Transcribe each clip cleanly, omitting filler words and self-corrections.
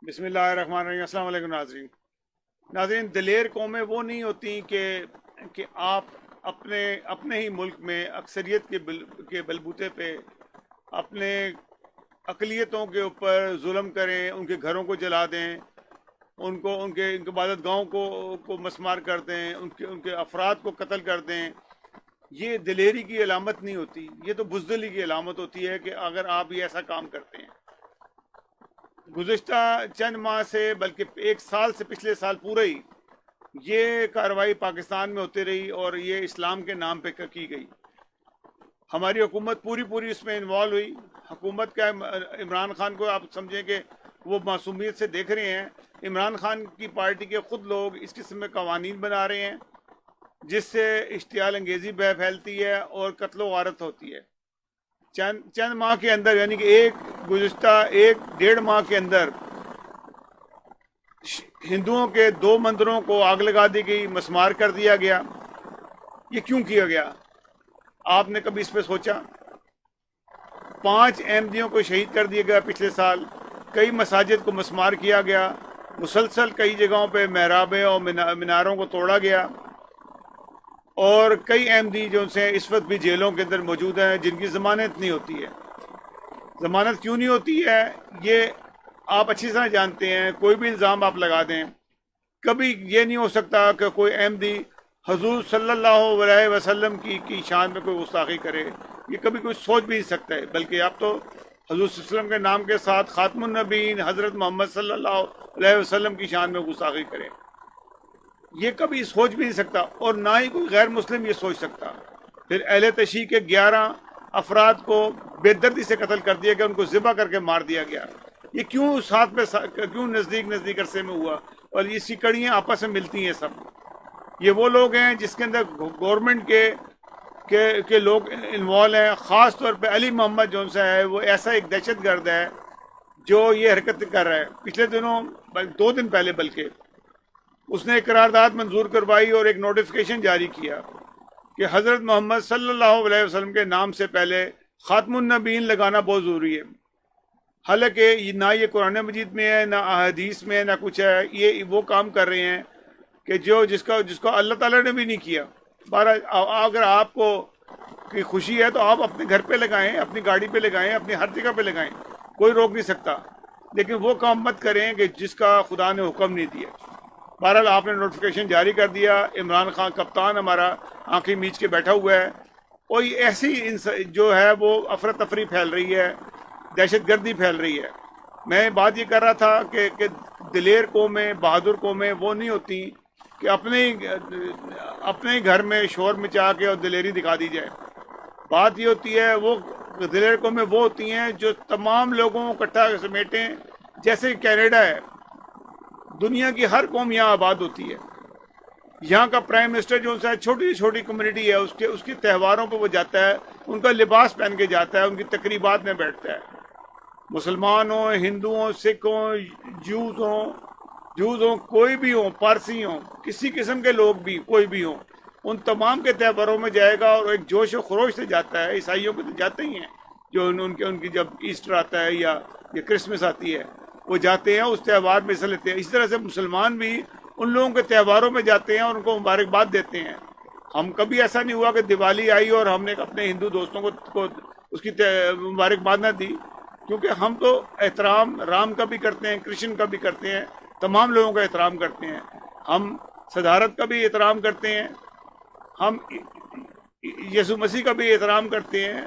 بسم اللہ الرحمن الرحیم۔ السلام علیکم ناظرین، دلیر قومیں وہ نہیں ہوتی کہ آپ اپنے ہی ملک میں اکثریت کے بلبوتے پہ اپنے اقلیتوں کے اوپر ظلم کریں، ان کے گھروں کو جلا دیں، ان کے عبادت گاہوں کو مسمار کر دیں، ان کے افراد کو قتل کر دیں۔ یہ دلیری کی علامت نہیں ہوتی، یہ تو بزدلی کی علامت ہوتی ہے کہ اگر آپ یہ ایسا کام کرتے ہیں۔ گزشتہ چند ماہ سے، بلکہ ایک سال سے، پچھلے سال پورا ہی یہ کارروائی پاکستان میں ہوتی رہی اور یہ اسلام کے نام پہ کی گئی۔ ہماری حکومت پوری اس میں انوالو ہوئی۔ حکومت کا عمران خان کو آپ سمجھیں کہ وہ معصومیت سے دیکھ رہے ہیں۔ عمران خان کی پارٹی کے خود لوگ اس قسم میں قوانین بنا رہے ہیں جس سے اشتعال انگیزی پھیلتی ہے اور قتل و غارت ہوتی ہے۔ چند ماہ کے اندر، یعنی کہ گزشتہ ایک ڈیڑھ ماہ کے اندر ہندوؤں کے 2 مندروں کو آگ لگا دی گئی، مسمار کر دیا گیا۔ یہ کیوں کیا گیا؟ آپ نے کبھی اس پہ سوچا؟ 5 احمدیوں کو شہید کر دیا گیا پچھلے سال، کئی مساجد کو مسمار کیا گیا، مسلسل کئی جگہوں پہ محرابیں اور میناروں کو توڑا گیا، اور کئی احمدی جو سے اس وقت بھی جیلوں کے اندر موجود ہیں جن کی ضمانت نہیں ہوتی ہے۔ ضمانت کیوں نہیں ہوتی ہے یہ آپ اچھی طرح جانتے ہیں۔ کوئی بھی الزام آپ لگا دیں، کبھی یہ نہیں ہو سکتا کہ کوئی احمدی حضور صلی اللہ علیہ وسلم کی شان میں کوئی گستاخی کرے، یہ کبھی کوئی سوچ بھی نہیں سکتا ہے۔ بلکہ آپ تو حضور صلی اللہ علیہ وسلم کے نام کے ساتھ خاتم النبیین حضرت محمد صلی اللہ علیہ وسلم کی شان میں گستاخی کرے، یہ کبھی سوچ بھی نہیں سکتا، اور نہ ہی کوئی غیر مسلم یہ سوچ سکتا۔ پھر اہل تشیع کے 11 افراد کو بے دردی سے قتل کر دیا گیا، ان کو ذبح کر کے مار دیا گیا۔ یہ کیوں ساتھ میں کیوں نزدیک عرصے میں ہوا؟ اور اس کی کڑیاں آپس میں ملتی ہیں سب۔ یہ وہ لوگ ہیں جس کے اندر گورنمنٹ کے لوگ انوالو ہیں۔ خاص طور پہ علی محمد جون سا ہے، وہ ایسا ایک دہشت گرد ہے جو یہ حرکت کر رہا ہے۔ پچھلے دنوں 2 دن پہلے بلکہ اس نے ایک قرارداد منظور کروائی اور ایک نوٹیفیکیشن جاری کیا کہ حضرت محمد صلی اللہ علیہ وسلم کے نام سے پہلے خاتم النبیین لگانا بہت ضروری ہے۔ حالانکہ نہ یہ قرآن مجید میں ہے، نہ احادیث میں، نہ کچھ ہے۔ یہ وہ کام کر رہے ہیں کہ جس کو اللہ تعالیٰ نے بھی نہیں کیا۔ اگر آپ کو کی خوشی ہے تو آپ اپنے گھر پہ لگائیں، اپنی گاڑی پہ لگائیں، اپنی ہر جگہ پہ لگائیں، کوئی روک نہیں سکتا۔ لیکن وہ کام مت کریں کہ جس کا خدا نے حکم نہیں دیا۔ بہرحال آپ نے نوٹیفیکیشن جاری کر دیا۔ عمران خان کپتان ہمارا آنکھیں میچ کے بیٹھا ہوا ہے، اور ایسی جو ہے وہ افراتفری پھیل رہی ہے، دہشت گردی پھیل رہی ہے۔ میں بات یہ کر رہا تھا کہ دلیر قومیں، بہادر قومیں وہ نہیں ہوتی کہ اپنے ہی گھر میں شور مچا کے اور دلیری دکھا دی جائے۔ بات یہ ہوتی ہے، وہ دلیر قومیں وہ ہوتی ہیں جو تمام لوگوں کو اکٹھا سمیٹیں، جیسے کینیڈا ہے۔ دنیا کی ہر قوم یہاں آباد ہوتی ہے۔ یہاں کا پرائم منسٹر جو ہے، چھوٹی چھوٹی کمیونٹی ہے، اس کے تہواروں پہ وہ جاتا ہے، ان کا لباس پہن کے جاتا ہے، ان کی تقریبات میں بیٹھتا ہے۔ مسلمان ہوں، ہندو ہوں، سکھ ہوں، جوز ہوں، کوئی بھی ہوں، پارسی ہوں، کسی قسم کے لوگ بھی کوئی بھی ہوں، ان تمام کے تہواروں میں جائے گا اور ایک جوش و خروش سے جاتا ہے۔ عیسائیوں کے تو جاتے ہی ہیں، جو ان کی جب ایسٹر آتا ہے یا کرسمس آتی ہے، وہ جاتے ہیں، اس تہوار میں حصہ لیتے ہیں۔ اسی طرح سے مسلمان بھی ان لوگوں کے تہواروں میں جاتے ہیں اور ان کو مبارکباد دیتے ہیں۔ ہم کبھی ایسا نہیں ہوا کہ دیوالی آئی اور ہم نے اپنے ہندو دوستوں کو اس کی مبارکباد نہ دی، کیونکہ ہم تو احترام رام کا بھی کرتے ہیں، کرشن کا بھی کرتے ہیں، تمام لوگوں کا احترام کرتے ہیں۔ ہم صدارت کا بھی احترام کرتے ہیں، ہم یسوع مسیح کا بھی احترام کرتے ہیں،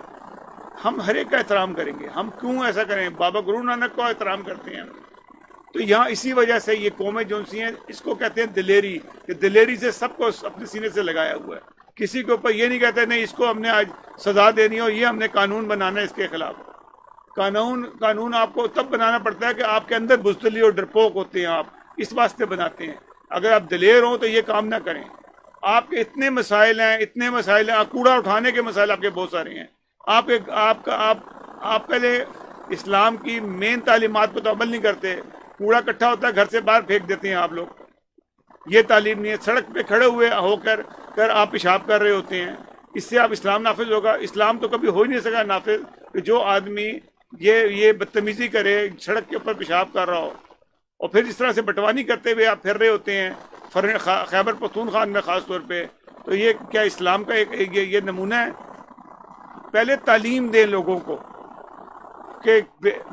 ہم ہر ایک کا احترام کریں گے۔ ہم کیوں ایسا کریں؟ بابا گرو نانک کا احترام کرتے ہیں۔ تو یہاں اسی وجہ سے یہ قومیں جو سی ہیں، اس کو کہتے ہیں دلیری، کہ دلیری سے سب کو اپنے سینے سے لگایا ہوا ہے۔ کسی کے اوپر یہ نہیں کہتے نہیں اس کو ہم نے آج سزا دینی ہو، یہ ہم نے قانون بنانا ہے اس کے خلاف۔ قانون آپ کو تب بنانا پڑتا ہے کہ آپ کے اندر بزدلی اور ڈرپوک ہوتے ہیں، آپ اس واسطے بناتے ہیں۔ اگر آپ دلیر ہوں تو یہ کام نہ کریں۔ آپ کے اتنے مسائل ہیں، کوڑا اٹھانے کے مسائل آپ کے بہت سارے ہیں۔ آپ پہلے اسلام کی مین تعلیمات پہ تو عمل نہیں کرتے۔ کوڑا اکٹھا ہوتا ہے، گھر سے باہر پھینک دیتے ہیں آپ لوگ، یہ تعلیم نہیں ہے۔ سڑک پہ کھڑے ہوئے ہو کر آپ پیشاب کر رہے ہوتے ہیں، اس سے آپ اسلام نافذ ہوگا؟ اسلام تو کبھی ہو ہی نہیں سکا نافذ کہ جو آدمی یہ بدتمیزی کرے، سڑک کے اوپر پیشاب کر رہا ہو۔ اور پھر اس طرح سے بٹوانی کرتے ہوئے آپ پھر رہے ہوتے ہیں خیبر پختونخوا میں خاص طور پہ، تو یہ کیا اسلام کا یہ نمونہ ہے؟ پہلے تعلیم دیں لوگوں کو کہ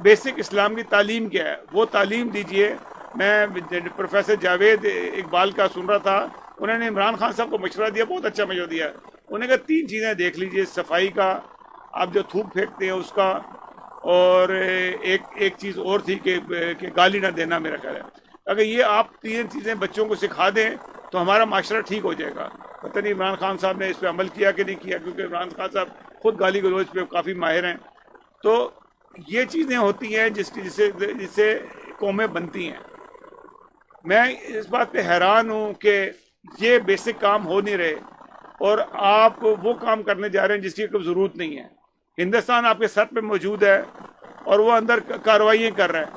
بیسک اسلام کی تعلیم کیا ہے، وہ تعلیم دیجئے۔ میں پروفیسر جاوید اقبال کا سن رہا تھا، انہوں نے عمران خان صاحب کو مشورہ دیا، بہت اچھا مشورہ دیا۔ انہوں نے کہا 3 چیزیں دیکھ لیجئے، صفائی کا، آپ جو تھوک پھینکتے ہیں اس کا، اور ایک چیز اور تھی کہ گالی نہ دینا، میرا خیال ہے۔ اگر یہ آپ 3 چیزیں بچوں کو سکھا دیں تو ہمارا معاشرہ ٹھیک ہو جائے گا۔ پتہ نہیں عمران خان صاحب نے اس پہ عمل کیا کہ نہیں کیا، کیونکہ عمران خان صاحب خود گالی گلوچ پہ کافی ماہر ہیں۔ تو یہ چیزیں ہوتی ہیں جس سے قومیں بنتی ہیں۔ میں اس بات پہ حیران ہوں کہ یہ بیسک کام ہو نہیں رہے، اور آپ وہ کام کرنے جا رہے ہیں جس کی کوئی ضرورت نہیں ہے۔ ہندوستان آپ کے سر پہ موجود ہے اور وہ اندر کارروائیاں کر رہا ہے،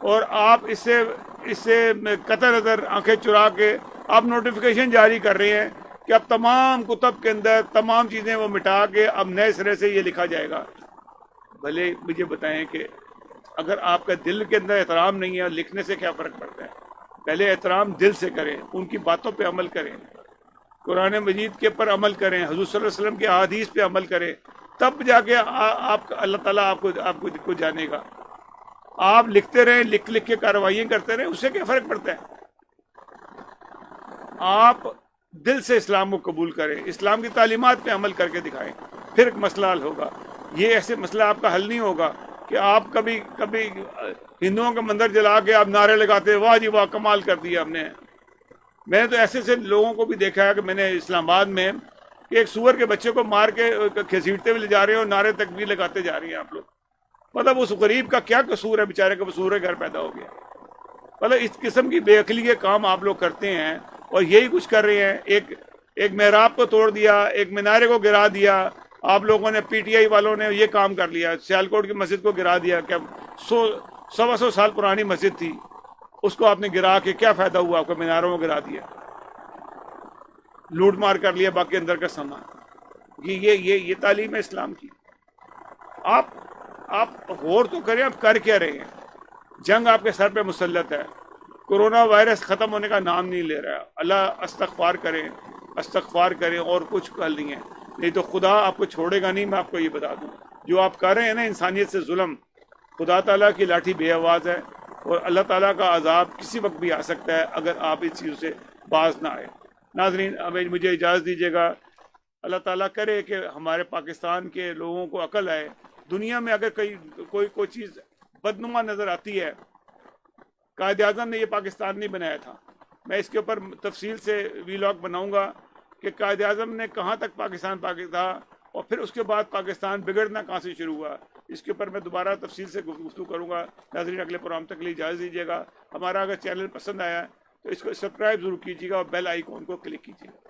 اور آپ اس سے قطع نظر آنکھیں چرا کے آپ نوٹیفیکیشن جاری کر رہے ہیں کہ اب تمام کتب کے اندر تمام چیزیں وہ مٹا کے اب نئے سرے سے یہ لکھا جائے گا۔ بھلے مجھے بتائیں کہ اگر آپ کا دل کے اندر احترام نہیں ہے، لکھنے سے کیا فرق پڑتا ہے؟ پہلے احترام دل سے کریں، ان کی باتوں پہ عمل کریں، قرآن مجید کے پر عمل کریں، حضور صلی اللہ علیہ وسلم کے احادیث پہ عمل کریں، تب جا کے آپ اللہ تعالیٰ آپ کو جانے گا۔ آپ لکھتے رہیں، لکھ کے کارروائیاں کرتے رہیں، اس سے کیا فرق پڑتا ہے؟ آپ دل سے اسلام کو قبول کریں، اسلام کی تعلیمات پہ عمل کر کے دکھائیں، پھر ایک مسئلہ حل ہوگا۔ یہ ایسے مسئلہ آپ کا حل نہیں ہوگا کہ آپ کبھی ہندوؤں کا مندر جلا کے آپ نعرے لگاتے واہ جی واہ کمال کر دیا ہم نے۔ میں نے تو ایسے لوگوں کو بھی دیکھا ہے کہ میں نے اسلام آباد میں کہ ایک سور کے بچے کو مار کے گھسیٹتے ہوئے لے جا رہے ہیں اور نعرے تکبیر لگاتے جا رہی ہیں آپ لوگ۔ مطلب اس غریب کا کیا قصور ہے، بیچارے کا قصور ہے، گھر پیدا ہو گیا۔ مطلب اس قسم کی بے عقلی کے کام آپ لوگ کرتے ہیں اور یہی کچھ کر رہے ہیں۔ ایک محراب کو توڑ دیا، ایک مینارے کو گرا دیا، آپ لوگوں نے پی ٹی آئی والوں نے یہ کام کر لیا، سیالکوٹ کی مسجد کو گرا دیا۔ کیا 100 سال پرانی مسجد تھی، اس کو آپ نے گرا کے کیا فائدہ ہوا؟ آپ کو میناروں کو گرا دیا، لوٹ مار کر لیا باقی اندر کا سامان۔ یہ تعلیم ہے اسلام کی۔ آپ غور تو کریں، آپ کر کیا رہے ہیں؟ جنگ آپ کے سر پہ مسلط ہے، کورونا وائرس ختم ہونے کا نام نہیں لے رہا۔ اللہ استغفار کریں اور کچھ حل نہیں ہے، نہیں تو خدا آپ کو چھوڑے گا نہیں۔ میں آپ کو یہ بتا دوں، جو آپ کر رہے ہیں نا انسانیت سے ظلم، خدا تعالیٰ کی لاٹھی بے آواز ہے، اور اللہ تعالیٰ کا عذاب کسی وقت بھی آ سکتا ہے اگر آپ اس چیزوں سے باز نہ آئے۔ ناظرین، اب مجھے اجازت دیجیے گا۔ اللہ تعالیٰ کرے کہ ہمارے پاکستان کے لوگوں کو عقل آئے۔ دنیا میں اگر کوئی چیز بدنما نظر آتی ہے، قائد اعظم نے یہ پاکستان نہیں بنایا تھا۔ میں اس کے اوپر تفصیل سے ویلاگ بناؤں گا کہ قائد اعظم نے کہاں تک پاکستان تھا، اور پھر اس کے بعد پاکستان بگڑنا کہاں سے شروع ہوا۔ اس کے اوپر میں دوبارہ تفصیل سے گفتگو کروں گا۔ ناظرین، اگلے پروگرام تک لیے اجازت دیجیے گا۔ ہمارا اگر چینل پسند آیا تو اس کو سبسکرائب ضرور کیجیے گا اور بیل آئیکن کو کلک کیجیے گا۔